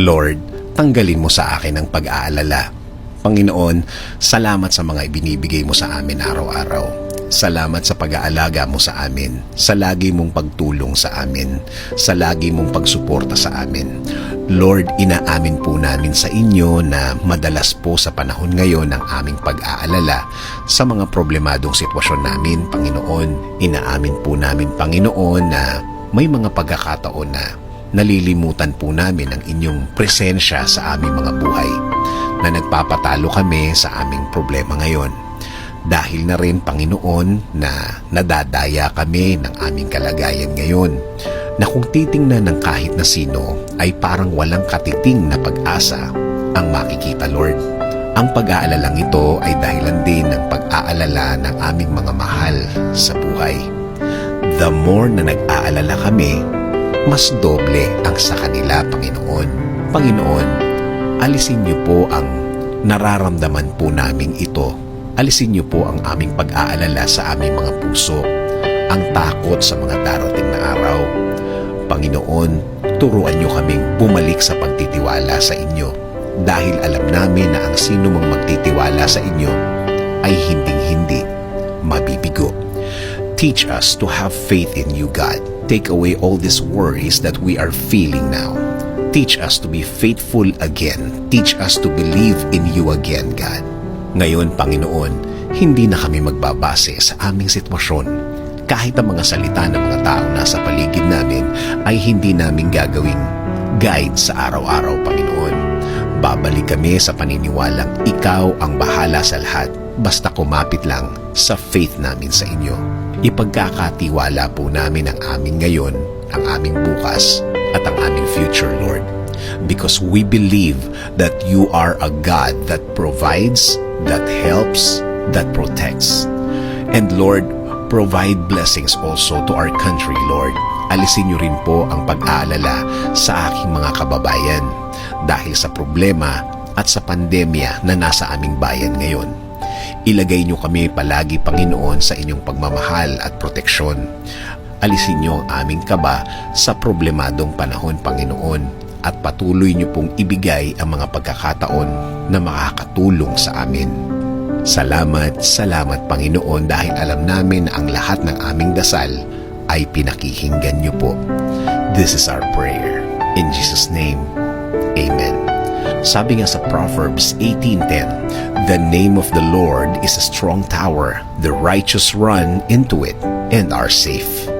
Lord, tanggalin mo sa akin ang pag-aalala. Panginoon, salamat sa mga ibinibigay mo sa amin araw-araw. Salamat sa pag-aalaga mo sa amin, sa lagi mong pagtulong sa amin, sa lagi mong pagsuporta sa amin. Lord, inaamin po namin sa inyo na madalas po sa panahon ngayon ang aming pag-aalala sa mga problemadong sitwasyon namin, Panginoon. Inaamin po namin, Panginoon, na may mga pagkakataon na nalilimutan po namin ang inyong presensya sa aming mga buhay, na nagpapatalo kami sa aming problema ngayon. Dahil na rin, Panginoon, na nadadaya kami ng aming kalagayan ngayon, na kung titingnan ng kahit na sino ay parang walang katiting na pag-asa ang makikita, Lord. Ang pag-aalalang ito ay dahilan din ng pag-aalala ng aming mga mahal sa buhay. The more na nag-aalala kami, mas doble ang sa kanila, Panginoon. Panginoon, alisin niyo po ang nararamdaman po namin ito. Alisin niyo po ang aming pag-aalala sa aming mga puso, ang takot sa mga darating na araw. Panginoon, turuan niyo kaming bumalik sa pagtitiwala sa inyo, dahil alam namin na ang sino mang magtitiwala sa inyo ay hinding-hindi mabibigo. Teach us to have faith in you, God. Take away all these worries that we are feeling now. Teach us to be faithful again. Teach us to believe in you again, God. Ngayon, Panginoon, hindi na kami magbabase sa aming sitwasyon. Kahit ang mga salita ng mga taong nasa paligid namin ay hindi namin gagawing guide sa araw-araw, Panginoon. Babalik kami sa paniniwalang ikaw ang bahala sa lahat, basta kumapit lang sa faith namin sa inyo. Ipagkakatiwala po namin ang amin ngayon, ang aming bukas, at ang aming future, Lord. Because we believe that you are a God that provides, that helps, that protects. And Lord, provide blessings also to our country, Lord. Alisin niyo rin po ang pag-aalala sa aking mga kababayan dahil sa problema at sa pandemya na nasa aming bayan ngayon. Ilagay niyo kami palagi, Panginoon, sa inyong pagmamahal at proteksyon. Alisin niyo ang aming kaba sa problemadong panahon, Panginoon, at patuloy niyo pong ibigay ang mga pagkakataon na makakatulong sa amin. Salamat, salamat, Panginoon, dahil alam namin na ang lahat ng aming dasal ay pinakikinggan niyo po. This is our prayer. In Jesus' name, Amen. Sabi nga sa Proverbs 18:10, the name of the Lord is a strong tower. The righteous run into it and are safe.